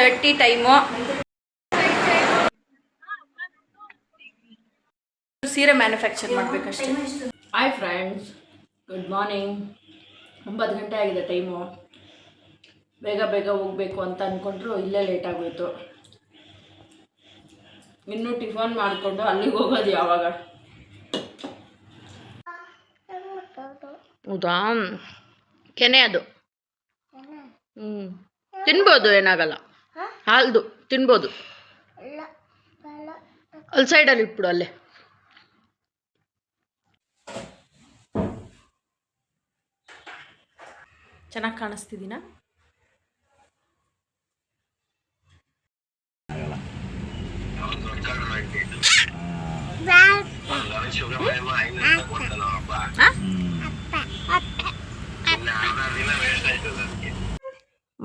5:30 time. ಸೀರೆ manufacture ಮಾಡಬೇಕಷ್ಟೇ. Hi friends, good morning. 9 ಗಂಟೆ ಆಗಿದೆ ಟೈಮು. ಬೇಗ ಬೇಗ ಹೋಗಬೇಕು ಅಂತ ಅಂದ್ಕೊಂಡ್ರು, ಇಲ್ಲೇ ಲೇಟ್ ಆಗೋಯ್ತು. ಇನ್ನೂ ಟಿಫನ್ ಮಾಡಿಕೊಂಡು ಅಲ್ಲಿಗೆ ಹೋಗೋದು ಯಾವಾಗ? ಹೌದಾ, ಕೆನೆ ಅದು. ತಿನ್ಬೋದು, ಏನಾಗಲ್ಲ. ಹಾಲ್ದು ತಿನ್ಬೋದು. ಅಲ್ಲಿ ಸೈಡಲ್ಲಿ ಇಟ್ಬಿಡು, ಅಲ್ಲೇ. ಚೆನ್ನಾಗಿ ಕಾಣಿಸ್ತಿದ್ದೀನಾ?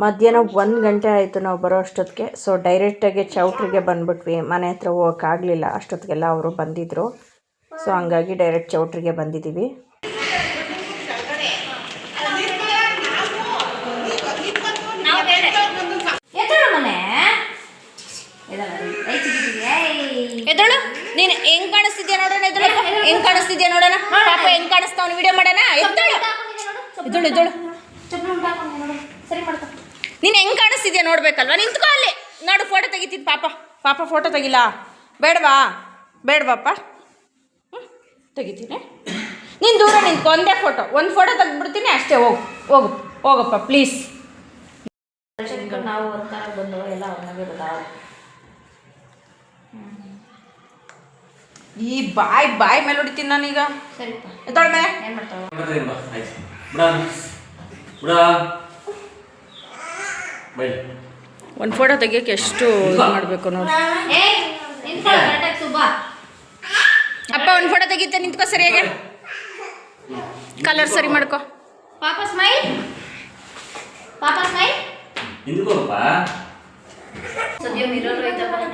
ಮಧ್ಯಾಹ್ನ 1 ಗಂಟೆ ಆಯಿತು ನಾವು ಬರೋ ಅಷ್ಟೊತ್ತಿಗೆ. ಸೊ ಡೈರೆಕ್ಟಾಗಿ ಚೌಟ್ರಿಗೆ ಬಂದ್ಬಿಟ್ವಿ. ಮನೆ ಹತ್ರ ಹೋಗೋಕ್ಕಾಗಲಿಲ್ಲ, ಅಷ್ಟೊತ್ತಿಗೆಲ್ಲ ಅವರು ಬಂದಿದ್ದರು. ಸೊ ಹಂಗಾಗಿ ಡೈರೆಕ್ಟ್ ಚೌಟ್ರಿಗೆ ಬಂದಿದ್ದೀವಿ. ಎದಳು ನೀನು ಹೆಂಗ್ ಕಾಣಿಸ್ತಿದ್ಯಾ ನೋಡೋಣ. ಹೆಂಗ್ ಕಾಣಿಸ್ತಿದ್ಯಾ ನೋಡೋಣ. ಪಾಪ ಹೆಂಗ್ ಕಾಣಿಸ್ತಾವನು, ವಿಡಿಯೋ ಮಾಡೋಣ. ಎದ್ದಳು ಸರಿ ಮಾಡ್ಕೊ. ನೀನು ಹೆಂಗ್ ಕಾಣಿಸ್ತಿದ್ಯಾ ನೋಡ್ಬೇಕಲ್ವಾ? ನಿಂತ್ಕೋ ಅಲ್ಲಿ ನೋಡು. ಫೋಟೋ ತೆಗಿತೀನಿ. ಪಾಪ ಫೋಟೋ ತೆಗಿಲ್ಲ. ಬೇಡವಾಪ್ಪ. ತೆಗಿತೀನಿ. ನೀನು ದೂರ ನಿಂತ್ಕೊ. ಒಂದು ಫೋಟೋ ತೆಗೆದ್ಬಿಡ್ತೀನಿ ಅಷ್ಟೇ. ಹೋಗಪ್ಪ ಪ್ಲೀಸ್. ನಾವು ಒಂಥರ ಬಂದು ಎಲ್ಲ ಅವನಾಗೆ ಬದಾವೆ. ಈ ಬಾಯಿ ಮೇಲೆ ಹೊಡಿತೀನಿ ನಾನೀಗ. ಸರಿಪ್ಪ, ಎತ್ತೋಳ ಮೇಲೆ ಏನು ಮಾಡ್ತಾವ? ಒಂದು ಫೋಟೋ ತೆಗಿಯೋಕ್ಕೆ ಎಷ್ಟು ಇದು ಮಾಡಬೇಕು ನೋಡಿ. ಅಪ್ಪ ಒಂದು ಫೋಟೋ ತೆಗಿತೆ, ನಿಂತ್ಕೋ ಸರಿಯಾಗಿ. ಕಲರ್ ಸರಿ ಮಾಡ್ಕೊ. ಪಾಪ ಸ್ಮೈಲ್.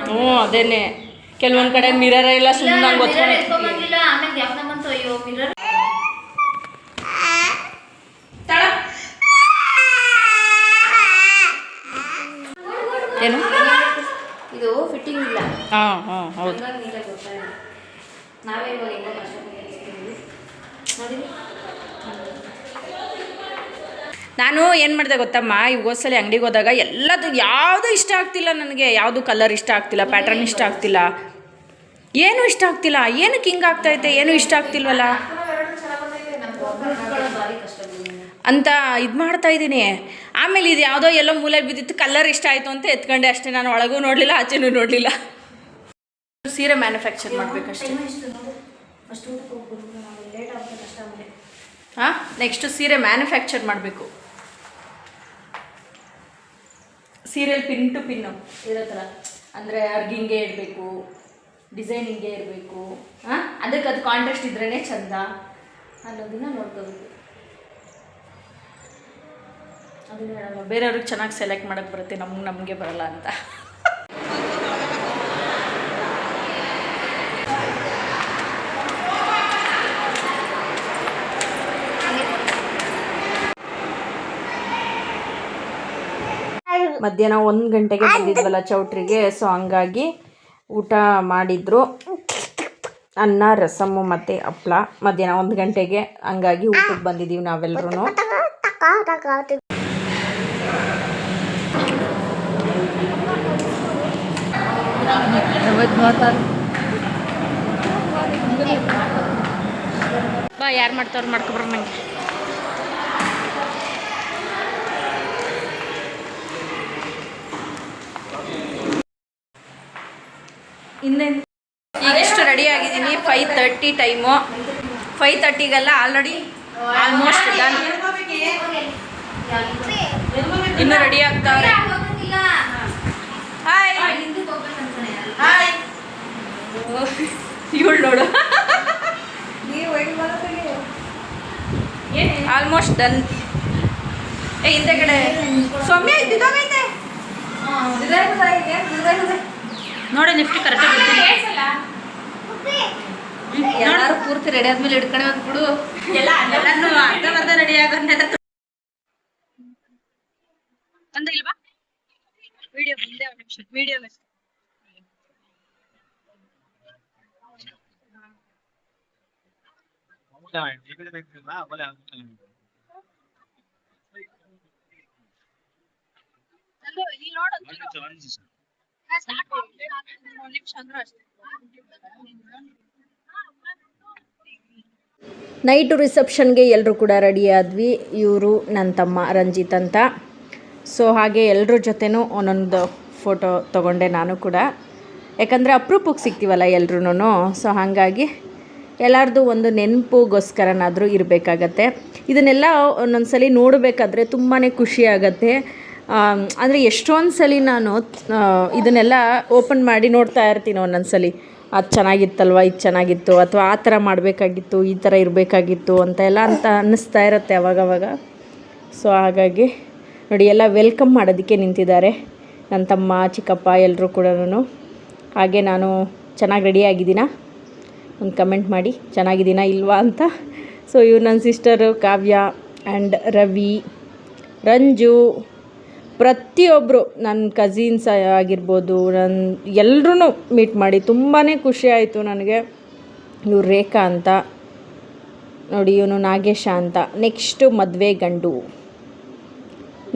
ಹ್ಞೂ ಅದೇನೆ. ಕೆಲವೊಂದು ಕಡೆ ಮಿರರ್ ಎಲ್ಲ ಸುಮ್ಮನೆ ಏನು ಇದು ಫಿಟ್ಟಿಂಗ್ ಇಲ್ಲ. ಹೌದು. ನಾನು ಏನು ಮಾಡಿದೆ ಗೊತ್ತಮ್ಮ, ಈಗ ಹೋದ್ಸಲಿ ಅಂಗಡಿಗೆ ಹೋದಾಗ ಎಲ್ಲದು ಯಾವುದೂ ಇಷ್ಟ ಆಗ್ತಿಲ್ಲ ನನಗೆ. ಯಾವುದು ಕಲರ್ ಇಷ್ಟ ಆಗ್ತಿಲ್ಲ, ಪ್ಯಾಟರ್ನ್ ಇಷ್ಟ ಆಗ್ತಿಲ್ಲ, ಏನೂ ಇಷ್ಟ ಆಗ್ತಿಲ್ಲ. ಏನಕ್ಕೆ ಹಿಂಗೆ ಆಗ್ತೈತೆ, ಏನೂ ಇಷ್ಟ ಆಗ್ತಿಲ್ವಲ್ಲ ಅಂತ ಇದು ಮಾಡ್ತಾ ಇದ್ದೀನಿ. ಆಮೇಲೆ ಇದು ಯಾವುದೋ ಎಲ್ಲೋ ಮೂಲೆ ಬಿದ್ದಿತ್ತು, ಕಲರ್ ಇಷ್ಟ ಆಯಿತು ಅಂತ ಎತ್ಕೊಂಡೆ ಅಷ್ಟೇ. ನಾನು ಒಳಗೂ ನೋಡಲಿಲ್ಲ, ಆಚೆನೂ ನೋಡಲಿಲ್ಲ. ಸೀರೆ ಮ್ಯಾನುಫ್ಯಾಕ್ಚರ್ ಮಾಡಬೇಕಷ್ಟೇ. ನೆಕ್ಸ್ಟು ಸೀರೆ ಮ್ಯಾನುಫ್ಯಾಕ್ಚರ್ ಮಾಡಬೇಕು. ಸೀರೆಯಲ್ಲಿ ಪಿನ್ ಟು ಪಿನ್ನು ಇರೋ ಥರ, ಅಂದರೆ ಅರ್ಗಿಂಗೆ ಇರಬೇಕು, ಡಿಸೈನ್ ಹಿಂಗೆ ಇರಬೇಕು. ಅದಕ್ಕೆ ಅದು ಕಾಂಟ್ರಾಸ್ಟ್ ಇದ್ರೇ ಚಂದ ಅನ್ನೋದನ್ನ ನೋಡ್ಕೋಬೇಕು. ಅದನ್ನ ಹೇಳೋಣ, ಬೇರೆಯವ್ರಿಗೆ ಚೆನ್ನಾಗಿ ಸೆಲೆಕ್ಟ್ ಮಾಡೋಕ್ಕೆ ಬರುತ್ತೆ, ನಮಗೆ ಬರಲ್ಲ ಅಂತ. ಮಧ್ಯಾಹ್ನ 1 ಗಂಟೆಗೆ ಬಂದಿದ್ವಲ್ಲ ಚೌಟ್ರಿಗೆ. ಸೊ ಹಂಗಾಗಿ ಊಟ ಮಾಡಿದ್ರು, ಅನ್ನ, ರಸಮ್ಮು ಮತ್ತು ಹಪ್ಪಳ. ಮಧ್ಯಾಹ್ನ 1 ಗಂಟೆಗೆ, ಹಂಗಾಗಿ ಊಟಕ್ಕೆ ಬಂದಿದ್ದೀವಿ ನಾವೆಲ್ಲರೂ. ಬಾ, ಯಾರು ಮಾಡ್ತಾವ್ರು ಮಾಡ್ಕೊಬ್ರ. ನಂಗೆ ಈಗೆಷ್ಟು ರೆಡಿ ಆಗಿದ್ದೀನಿ. 5:30 ಟೈಮು. 5:30ಗೆಲ್ಲ ಆಲ್ಮೋಸ್ಟ್ ಡನ್. ಇನ್ನೂ ರೆಡಿ ಆಗ್ತಾವ್ರೆ. ಹಾಯ್ ಇವಳು ನೋಡು. Almost done. ಹಿಂದೆ ಕಡೆ ಸೌಮ್ಯ ಇದ್ದಿದ್ದಾಗೈತೆ ನೋಡಿ. ನಿಫ್ಟಿ ಕರೆಕ್ಟಾಗಿ ಎಲ್ಲರೂ ಪೂರ್ತಿ ರೆಡಿ ಆದ್ಮೇಲೆ ಹಿಡ್ಕೊಂಡೆ ಬಂದ್ಬಿಡು. ಎಲ್ಲನೂ ಅರ್ಧ ರೆಡಿ ಆಗೋದನ್ನೆಲ್ಲ ಅಂದ್ರೆ ಇಲ್ವಾ ವಿಡಿಯೋ ಮುಂದೆ ವಿಡಿಯೋ ನೈಟು ರಿಸೆಪ್ಷನ್ಗೆ ಎಲ್ಲರೂ ಕೂಡ ರೆಡಿ ಆದ್ವಿ. ಇವರು ನನ್ನ ತಮ್ಮ ರಂಜಿತ್ ಅಂತ. ಸೊ ಹಾಗೆ ಎಲ್ಲರ ಜೊತೆನೂ ಒಂದೊಂದು ಫೋಟೋ ತೊಗೊಂಡೆ ನಾನು ಕೂಡ, ಯಾಕಂದರೆ ಅಪರೂಪಕ್ಕೆ ಸಿಗ್ತೀವಲ್ಲ ಎಲ್ರೂ. ಸೊ ಹಾಗಾಗಿ ಎಲ್ಲರದು ಒಂದು ನೆನಪುಗೋಸ್ಕರನಾದರೂ ಇರಬೇಕಾಗತ್ತೆ. ಇದನ್ನೆಲ್ಲ ಒಂದೊಂದು ಸಲ ನೋಡಬೇಕಾದ್ರೆ ತುಂಬಾ ಖುಷಿ ಆಗುತ್ತೆ. ಅಂದರೆ ಎಷ್ಟೊಂದು ಸಲ ನಾನು ಇದನ್ನೆಲ್ಲ ಓಪನ್ ಮಾಡಿ ನೋಡ್ತಾ ಇರ್ತೀನಿ ಒಂದೊಂದು ಸಲ. ಅದು ಚೆನ್ನಾಗಿತ್ತಲ್ವ, ಇದು ಚೆನ್ನಾಗಿತ್ತು, ಅಥವಾ ಆ ಥರ ಮಾಡಬೇಕಾಗಿತ್ತು, ಈ ಥರ ಇರಬೇಕಾಗಿತ್ತು ಅಂತ ಅನ್ನಿಸ್ತಾ ಇರುತ್ತೆ ಅವಾಗವಾಗ. ಸೊ ಹಾಗಾಗಿ ನೋಡಿ, ಎಲ್ಲ ವೆಲ್ಕಮ್ ಮಾಡೋದಕ್ಕೆ ನಿಂತಿದ್ದಾರೆ ನನ್ನ ತಮ್ಮ, ಚಿಕ್ಕಪ್ಪ ಎಲ್ಲರೂ ಕೂಡ. ಹಾಗೆ ನಾನು ಚೆನ್ನಾಗಿ ರೆಡಿಯಾಗಿದ್ದೀನಾ, ಒಂದು ಕಮೆಂಟ್ ಮಾಡಿ ಚೆನ್ನಾಗಿದ್ದೀನಾ ಇಲ್ವಾ ಅಂತ. ಸೊ ಇವ್ರು ನನ್ನ sister Kavya and Ravi, Ranju, ಪ್ರತಿಯೊಬ್ಬರು ನನ್ನ ಕಝಿನ್ಸ್ ಆಗಿರ್ಬೋದು, ಎಲ್ಲರೂ ಮೀಟ್ ಮಾಡಿ ತುಂಬಾ ಖುಷಿ ಆಯಿತು ನನಗೆ. ಇವ್ರು ರೇಖಾ ಅಂತ ನೋಡಿ, ಇವನು ನಾಗೇಶ ಅಂತ. ನೆಕ್ಸ್ಟು ಮದುವೆ ಗಂಡು,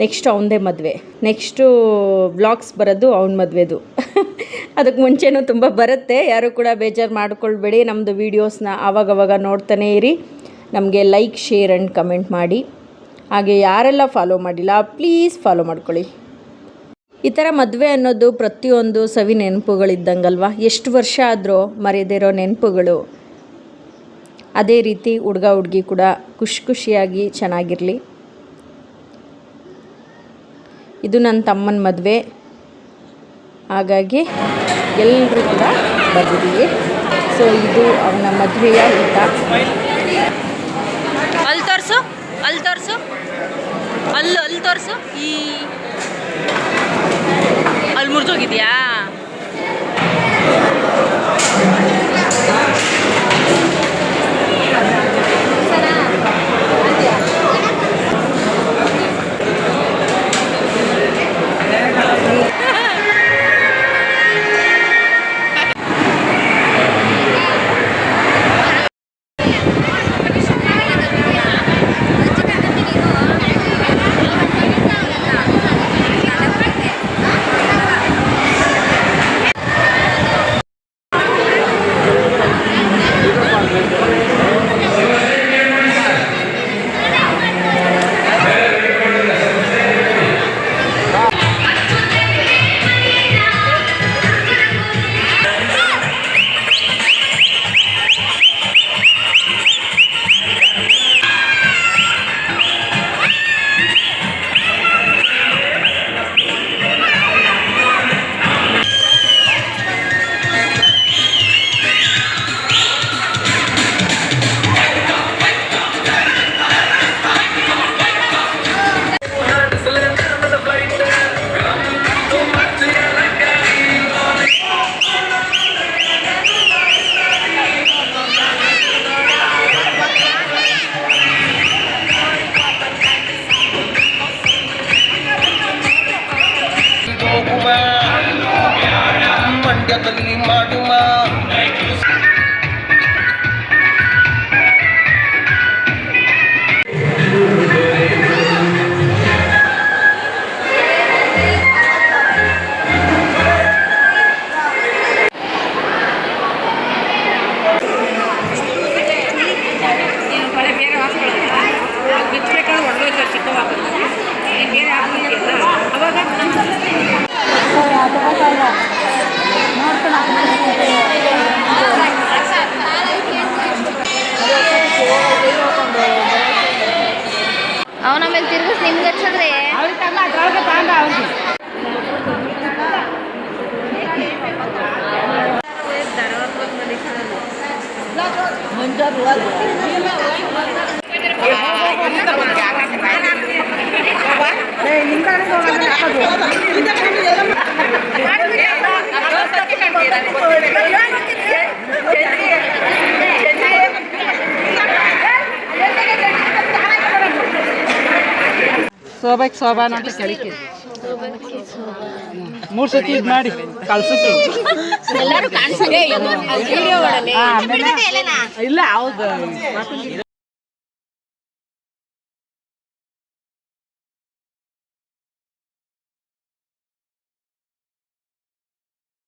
ನೆಕ್ಸ್ಟ್ ಅವನದೇ ಮದುವೆ, ನೆಕ್ಸ್ಟು ವ್ಲಾಗ್ಸ್ ಬರೋದು ಅವನ ಮದುವೆದು. ಅದಕ್ಕೆ ಮುಂಚೆನೂ ತುಂಬ ಬರುತ್ತೆ, ಯಾರೂ ಕೂಡ ಬೇಜಾರು ಮಾಡ್ಕೊಳ್ಬೇಡಿ. ನಮ್ಮದು ವೀಡಿಯೋಸ್ನ ಆವಾಗವಾಗ ನೋಡ್ತಾನೇ ಇರಿ. ನಮಗೆ ಲೈಕ್, ಶೇರ್ ಆ್ಯಂಡ್ ಕಮೆಂಟ್ ಮಾಡಿ. ಹಾಗೆ ಯಾರೆಲ್ಲ ಫಾಲೋ ಮಾಡಿಲ್ಲ ಪ್ಲೀಸ್ ಫಾಲೋ ಮಾಡ್ಕೊಳ್ಳಿ. ಈ ಥರ ಮದುವೆ ಅನ್ನೋದು ಪ್ರತಿಯೊಂದು ಸವಿ ನೆನಪುಗಳಿದ್ದಂಗಲ್ವ. ಎಷ್ಟು ವರ್ಷ ಆದರೂ ಮರೆಯದೇ ಇರೋ ನೆನಪುಗಳು. ಅದೇ ರೀತಿ ಹುಡುಗ ಹುಡುಗಿ ಕೂಡ ಖುಷಿಯಾಗಿ ಚೆನ್ನಾಗಿರಲಿ. ಇದು ನನ್ನ ತಮ್ಮನ ಮದುವೆ, ಹಾಗಾಗಿ ಎಲ್ಲರೂ ಕೂಡ ಬಂದಿದ್ದೀವಿ. ಸೊ ಇದು ಅವನ ಮದುವೆಯ ಊಟ. ಅಲ್ಲಿ ತೋರಿಸು, ಅಲ್ಲಿ ತೋರಿಸು, ಅಲ್ಲಿ ತೋರಿಸು. ಅಲ್ಲಿ ಮುರಿದೋಗಿದೆಯಾ? ಮಂಡ್ಯದಲ್ಲಿ ಮಾಡುವ ಅವನ ಮೇಲೆ ತಿರುಗಿಸ್ ನಿಮ್ಗೆ ಹಚ್ಚಿದ್ರೆ ಶೋಭಾಕ್ಕೆ ಶೋಭಾನ ಅಂತ ಕೇಳಿಕೆ ಮೂರ್ ಸತಿ ಇದ್ ಮಾಡಿ ಕಳ್ಸಕ್ಕೆ ಎಲ್ಲರೂ ಕಾಣಿಸೋದೇ ವಿಡಿಯೋ ಮಾಡಲಿ ಇಲ್ಲ ಹೌದು